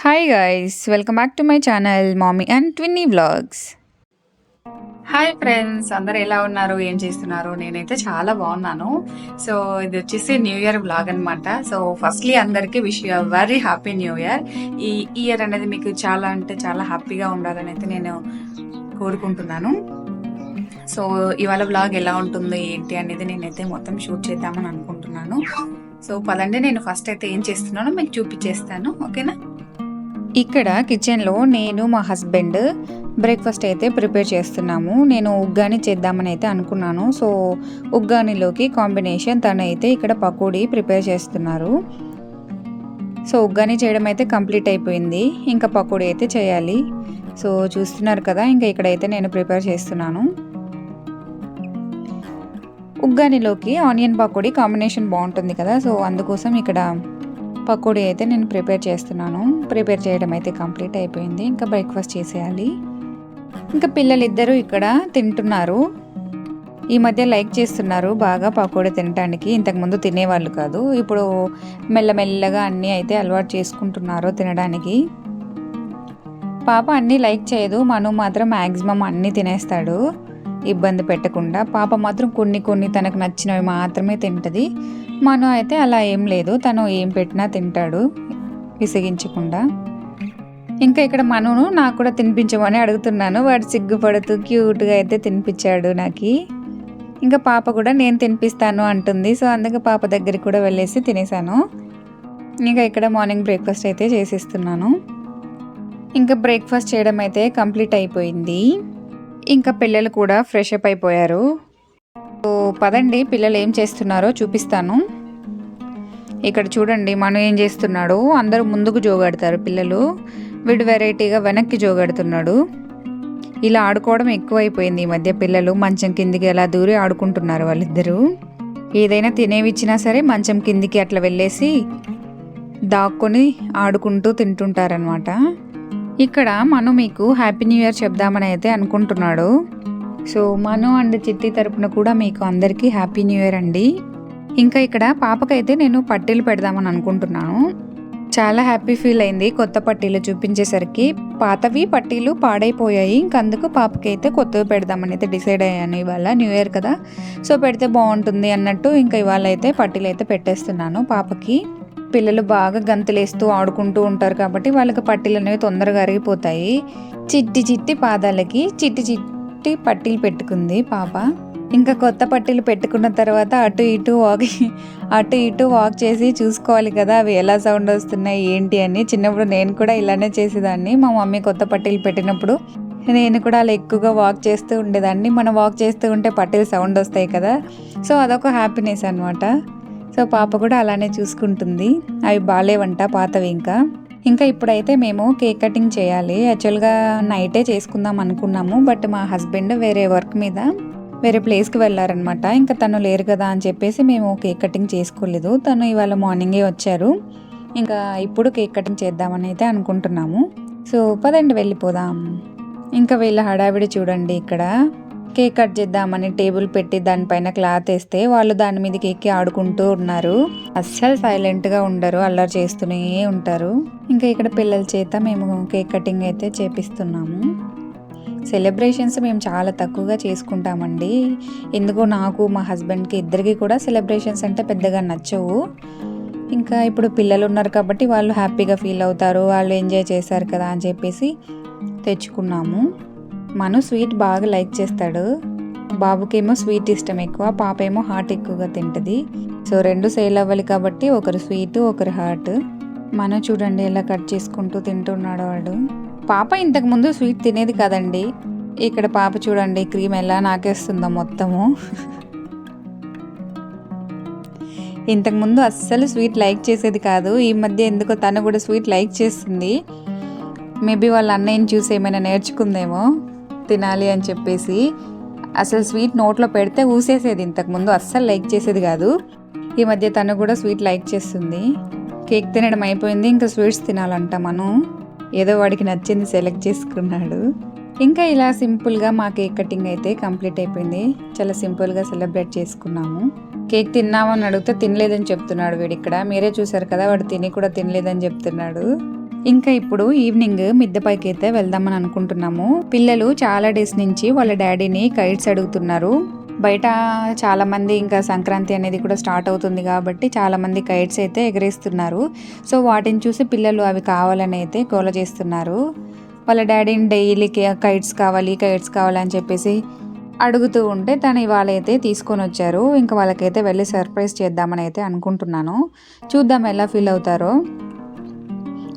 Hi guys, welcome back to my channel mommy and twinny vlogs. Hi friends, అందరు ఎలా ఉన్నారు, ఏం చేస్తున్నారు? నేనైతే చాలా బాగున్నాను. సో ఇది వచ్చేసి న్యూ ఇయర్ వ్లాగ్ అనమాట. సో ఫస్ట్లీ అందరికి wish you very happy new year. ఈ ఇయర్ అనేది మీకు చాలా అంటే చాలా హ్యాపీగా ఉండాలని అయితే నేను కోరుకుంటున్నాను. సో ఇవాళ వ్లాగ్ ఎలా ఉంటుంది ఏంటి అనేది నేనైతే మొత్తం షూట్ చేద్దామని అనుకుంటున్నాను. సో పదండి, నేను ఫస్ట్ అయితే ఏం చేస్తున్నానో మీకు చూపించేస్తాను, ఓకేనా? ఇక్కడ కిచెన్లో నేను మా హస్బెండ్ బ్రేక్ఫాస్ట్ అయితే ప్రిపేర్ చేస్తున్నాము. నేను ఉగ్గాని చేద్దామని అయితే అనుకున్నాను. సో ఉగ్గానిలోకి కాంబినేషన్ తనైతే ఇక్కడ పకోడీ ప్రిపేర్ చేస్తున్నారు. సో ఉగ్గాని చేయడం అయితే కంప్లీట్ అయిపోయింది, ఇంకా పకోడీ అయితే చేయాలి. సో చూస్తున్నారు కదా, ఇంకా ఇక్కడైతే నేను ప్రిపేర్ చేస్తున్నాను. ఉగ్గానిలోకి ఆనియన్ పకోడీ కాంబినేషన్ బాగుంటుంది కదా, సో అందుకోసం ఇక్కడ పకోడీ అయితే నేను ప్రిపేర్ చేస్తున్నాను. ప్రిపేర్ చేయడం అయితే కంప్లీట్ అయిపోయింది, ఇంకా బ్రేక్ఫాస్ట్ చేసేయాలి. ఇంకా పిల్లలిద్దరూ ఇక్కడ తింటున్నారు. ఈ మధ్య లైక్ చేస్తున్నారు బాగా పకోడీ తినడానికి. ఇంతకుముందు తినేవాళ్ళు కాదు, ఇప్పుడు మెల్లమెల్లగా అన్నీ అయితే అలవాటు చేసుకుంటున్నారు తినడానికి. పాప అన్నీ లైక్ చేయదు, మను మాత్రం మ్యాక్సిమం అన్నీ తినేస్తాడు ఇబ్బంది పెట్టకుండా. పాప మాత్రం కొన్ని తనకు నచ్చినవి మాత్రమే తింటుంది. మను అయితే అలా ఏం లేదు, తను ఏం పెట్టినా తింటాడు విసిగించకుండా. ఇంకా ఇక్కడ మనును నాకు కూడా తినిపించమని అడుగుతున్నాను. వాడు సిగ్గుపడుతూ క్యూట్గా అయితే తినిపించాడు నాకు. ఇంకా పాప కూడా నేను తినిపిస్తాను అంటుంది. సో అందుకే పాప దగ్గరికి కూడా వెళ్ళేసి తినేసాను. ఇంకా ఇక్కడ మార్నింగ్ బ్రేక్ఫాస్ట్ అయితే చేసిస్తున్నాను. ఇంకా బ్రేక్ఫాస్ట్ చేయడం అయితే కంప్లీట్ అయిపోయింది. ఇంకా పిల్లలు కూడా ఫ్రెష్ అప్ అయిపోయారు. సో పదండి, పిల్లలు ఏం చేస్తున్నారో చూపిస్తాను. ఇక్కడ చూడండి మను ఏం చేస్తున్నాడు. అందరూ ముందుకు జోగాడతారు పిల్లలు, వీడు వెరైటీగా వెనక్కి జోగాడుతున్నాడు. ఇలా ఆడుకోవడం ఎక్కువైపోయింది ఈ మధ్య. పిల్లలు మంచం కిందికి ఎలా దూరి ఆడుకుంటున్నారు వాళ్ళిద్దరూ. ఏదైనా తినేవి ఇచ్చినా సరే మంచం కిందికి అట్లా వెళ్ళేసి దాక్కొని ఆడుకుంటూ తింటుంటారనమాట. ఇక్కడ మను మీకు హ్యాపీ న్యూ ఇయర్ చెప్దామని అయితే అనుకుంటున్నాడు. సో మను అండ్ చిట్టి తరపున కూడా మీకు అందరికీ హ్యాపీ న్యూ ఇయర్ అండి. ఇంకా ఇక్కడ పాపకైతే నేను పట్టీలు పెడదామని అనుకుంటున్నాను. చాలా హ్యాపీ ఫీల్ అయింది కొత్త పట్టీలు చూపించేసరికి. పాతవి పట్టీలు పాడైపోయాయి, ఇంకందుకు పాపకైతే కొత్తవి పెడదామని అయితే డిసైడ్ అయ్యాను. ఇవాళ న్యూ ఇయర్ కదా, సో పెడితే బాగుంటుంది అన్నట్టు ఇంకా ఇవాళ అయితే పట్టీలు అయితే పెట్టేస్తున్నాను పాపకి. పిల్లలు బాగా గంతులేస్తూ ఆడుకుంటూ ఉంటారు కాబట్టి వాళ్ళకి పట్టీలు అనేవి తొందరగా అరిగిపోతాయి. చిట్టి పాదాలకి చిట్టి పట్టీలు పెట్టుకుంది పాప. ఇంకా కొత్త పట్టీలు పెట్టుకున్న తర్వాత అటు ఇటు వాక్ చేసి చూసుకోవాలి కదా అవి ఎలా సౌండ్ వస్తున్నాయి ఏంటి అని. చిన్నప్పుడు నేను కూడా ఇలానే చేసేదాన్ని. మా మమ్మీ కొత్త పట్టీలు పెట్టినప్పుడు నేను కూడా అలా ఎక్కువగా వాక్ చేస్తూ ఉండేదాన్ని. మనం వాక్ చేస్తూ ఉంటే పట్టీలు సౌండ్ వస్తాయి కదా, సో అదొక హ్యాపీనెస్ అనమాట. సో పాప కూడా అలానే చూసుకుంటుంది. అవి బాగాలేవంట పాతవి. ఇంకా ఇప్పుడైతే మేము కేక్ కటింగ్ చేయాలి. యాక్చువల్గా నైటే చేసుకుందాం అనుకున్నాము, బట్ మా హస్బెండ్ వేరే వర్క్ మీద వేరే ప్లేస్కి వెళ్ళారనమాట. ఇంకా తను లేరు కదా అని చెప్పేసి మేము కేక్ కటింగ్ చేసుకోలేదు. తను ఇవాళ మార్నింగే వచ్చారు. ఇంకా ఇప్పుడు కేక్ కటింగ్ చేద్దామని అయితే అనుకుంటున్నాము. సో పదండి వెళ్ళిపోదాం. ఇంకా వీళ్ళ హడావిడి చూడండి. ఇక్కడ కేక్ కట్ చేద్దామని టేబుల్ పెట్టి దానిపైన క్లాత్ వేస్తే వాళ్ళు దాని మీదకి ఎక్కి ఆడుకుంటూ ఉన్నారు. అస్సలు సైలెంట్గా ఉండరు, అల్లరి చేస్తూనే ఉంటారు. ఇంకా ఇక్కడ పిల్లల చేత మేము కేక్ కటింగ్ అయితే చేపిస్తున్నాము. సెలబ్రేషన్స్ మేము చాలా తక్కువగా చేసుకుంటామండి. ఎందుకో నాకు మా హస్బెండ్కి ఇద్దరికి కూడా సెలబ్రేషన్స్ అంటే పెద్దగా నచ్చవు. ఇంకా ఇప్పుడు పిల్లలు ఉన్నారు కాబట్టి వాళ్ళు హ్యాపీగా ఫీల్ అవుతారు, వాళ్ళు ఎంజాయ్ చేశారు కదా అని చెప్పేసి తెచ్చుకున్నాము. మను స్వీట్ బాగా లైక్ చేస్తాడు. బాబుకేమో స్వీట్ ఇష్టం ఎక్కువ, పాప ఏమో హాట్ ఎక్కువగా తింటుంది. సో రెండు సేల్ అవ్వాలి కాబట్టి ఒకరు స్వీట్ ఒకరు హాట్. మను చూడండి ఎలా కట్ చేసుకుంటూ తింటున్నాడు వాడు. పాప ఇంతకుముందు స్వీట్ తినేది కదండి. ఇక్కడ పాప చూడండి క్రీమ్ ఎలా నాకేస్తుందో మొత్తము. ఇంతకుముందు అస్సలు స్వీట్ లైక్ చేసేది కాదు, ఈ మధ్య ఎందుకో తను కూడా స్వీట్ లైక్ చేస్తుంది. మేబీ వాళ్ళ అన్నయ్యని చూసి ఏమైనా నేర్చుకుందేమో తినాలి అని చెప్పేసి. అసలు స్వీట్ నోట్లో పెడితే ఊసేసేది, ఇంతకుముందు అస్సలు లైక్ చేసేది కాదు. ఈ మధ్య తను కూడా స్వీట్ లైక్ చేస్తుంది. కేక్ తినడం అయిపోయింది, ఇంకా స్వీట్స్ తినాలంట. మనం ఏదో వాడికి నచ్చింది సెలెక్ట్ చేసుకున్నాడు. ఇంకా ఇలా సింపుల్గా మా కేక్ కటింగ్ అయితే కంప్లీట్ అయిపోయింది. చాలా సింపుల్గా సెలబ్రేట్ చేసుకున్నాము. కేక్ తిన్నామని అడిగితే తినలేదని చెప్తున్నాడు వీడు. ఇక్కడ మీరే చూసారు కదా, వాడు తిని కూడా తినలేదని చెప్తున్నాడు. ఇంకా ఇప్పుడు ఈవినింగ్ మిద్దె పైకి అయితే వెళ్దామని అనుకుంటున్నాము. పిల్లలు చాలా డేస్ నుంచి వాళ్ళ డాడీని కైట్స్ అడుగుతున్నారు. బయట చాలామంది ఇంకా సంక్రాంతి అనేది కూడా స్టార్ట్ అవుతుంది కాబట్టి చాలామంది కైట్స్ అయితే ఎగరేస్తున్నారు. సో వాటిని చూసి పిల్లలు అవి కావాలని అయితే గోల చేస్తున్నారు. వాళ్ళ డాడీని డైలీ కైట్స్ కావాలి అని చెప్పేసి అడుగుతూ ఉంటే తను ఇవాళ అయితే తీసుకొని వచ్చారు. ఇంకా వాళ్ళకైతే వెళ్ళి సర్ప్రైజ్ చేద్దామని అయితే అనుకుంటున్నాను. చూద్దాం ఎలా ఫీల్ అవుతారో.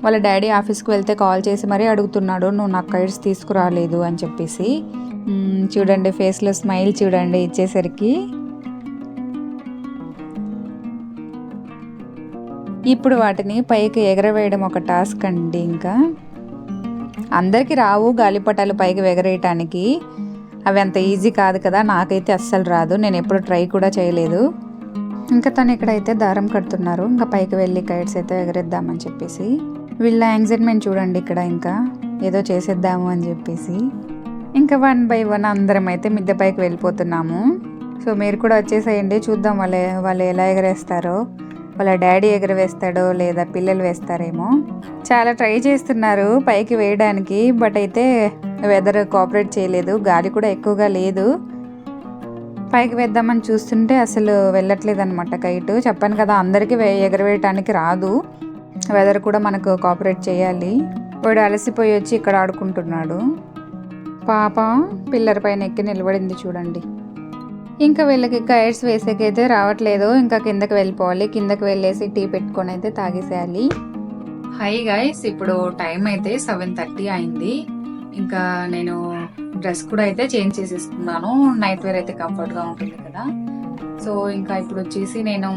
వాళ్ళ డాడీ ఆఫీస్కి వెళ్తే కాల్ చేసి మరీ అడుగుతున్నాడు, నువ్వు నాకు కైట్స్ తీసుకురాలేదు అని చెప్పేసి. చూడండి ఫేస్లో స్మైల్ చూడండి ఇచ్చేసరికి. ఇప్పుడు వాటిని పైకి ఎగరవేయడం ఒక టాస్క్ అండి. ఇంకా అందరికీ రావు గాలిపటాలు పైకి ఎగరేయటానికి, అవి అంత ఈజీ కాదు కదా, నాకైతే అస్సలు రాదు, నేను ఎప్పుడు ట్రై కూడా చేయలేదు. ఇంకా తను ఇక్కడైతే దారం కడుతున్నారు. ఇంకా పైకి వెళ్ళి కైట్స్ అయితే ఎగరేద్దామని చెప్పేసి. వీళ్ళ యాంగ్జైట్మెంట్ చూడండి ఇక్కడ, ఇంకా ఏదో చేసేద్దాము అని చెప్పేసి. ఇంకా 1 by 1 అందరం అయితే మిద్దె పైకి వెళ్ళిపోతున్నాము. సో మీరు కూడా వచ్చేసేయండి, చూద్దాం వాళ్ళు ఎలా ఎగరేస్తారో. వాళ్ళ డాడీ ఎగరవేస్తాడో లేదా పిల్లలు వేస్తారేమో. చాలా ట్రై చేస్తున్నారు పైకి వేయడానికి, బట్ అయితే వెదర్ కోఆపరేట్ చేయలేదు, గాలి కూడా ఎక్కువగా లేదు. పైకి వేద్దామని చూస్తుంటే అసలు వెళ్ళట్లేదు అనమాట కైట్. చెప్పాను కదా అందరికీ ఎగరవేయటానికి రాదు, వెదర్ కూడా మనకు కోఆపరేట్ చేయాలి. వాడు అలసిపోయి వచ్చి ఇక్కడ ఆడుకుంటున్నాడు. పాప పిల్లర్ పైన ఎక్కి నిలబడింది చూడండి. ఇంకా వీళ్ళకి కైట్స్ వేసేకైతే రావట్లేదు. ఇంకా కిందకి వెళ్ళిపోవాలి. కిందకి వెళ్ళేసి టీ పెట్టుకొని అయితే తాగేసేయాలి. హై గైస్, ఇప్పుడు టైం అయితే 7:30 అయింది. ఇంకా నేను డ్రెస్ కూడా అయితే చేంజ్ చేసేసుకున్నాను. నైట్ వేర్ అయితే కంఫర్ట్గా ఉంటుంది కదా. సో ఇంకా ఇప్పుడు వచ్చేసి నేను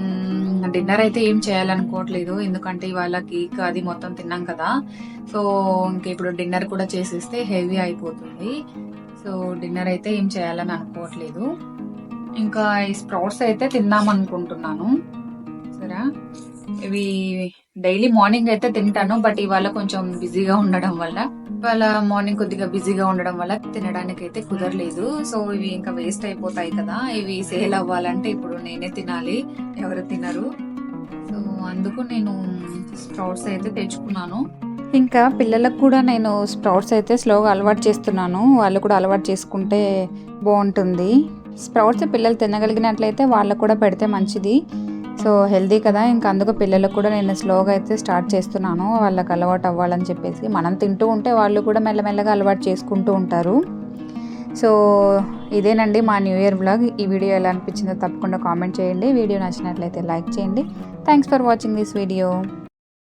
డిన్నర్ అయితే ఏం చేయాలనుకోవట్లేదు, ఎందుకంటే ఇవాళ కేక్ అది మొత్తం తిన్నాం కదా. సో ఇంకా ఇప్పుడు డిన్నర్ కూడా చేసేస్తే హెవీ అయిపోతుంది. సో డిన్నర్ అయితే ఏం చేయాలని అనుకోవట్లేదు. ఇంకా ఈ స్ప్రౌట్స్ అయితే తిందాం అనుకుంటున్నాను. సరే, ఇవి డైలీ మార్నింగ్ అయితే తింటాను, బట్ ఇవాళ కొంచెం బిజీగా ఉండడం వల్ల తినడానికి అయితే కుదరలేదు. సో ఇవి ఇంకా వేస్ట్ అయిపోతాయి కదా, ఇవి సేల్ అవ్వాలంటే ఇప్పుడు నేనే తినాలి, ఎవరు తినరు. సో అందుకు నేను స్ప్రౌట్స్ అయితే తెచ్చుకున్నాను. ఇంకా పిల్లలకు కూడా నేను స్ప్రౌట్స్ అయితే స్లోగా అలవాటు చేస్తున్నాను, వాళ్ళు కూడా అలవాటు చేసుకుంటే బాగుంటుంది. స్ప్రౌట్స్ పిల్లలు తినగలిగినట్లయితే వాళ్ళకు కూడా పెడితే మంచిది. సో హెల్దీ కదా, ఇంకా అందుకు పిల్లలకు కూడా నేను స్లోగా అయితే స్టార్ట్ చేస్తున్నాను, వాళ్ళకి అలవాటు అవ్వాలని చెప్పేసి. మనం తింటూ ఉంటే వాళ్ళు కూడా మెల్లమెల్లగా అలవాటు చేసుకుంటూ ఉంటారు. సో ఇదేనండి మా న్యూ ఇయర్ వ్లాగ్. ఈ వీడియో ఎలా అనిపించిందో తప్పకుండా కామెంట్ చేయండి. వీడియో నచ్చినట్లయితే లైక్ చేయండి. Thanks for watching this video.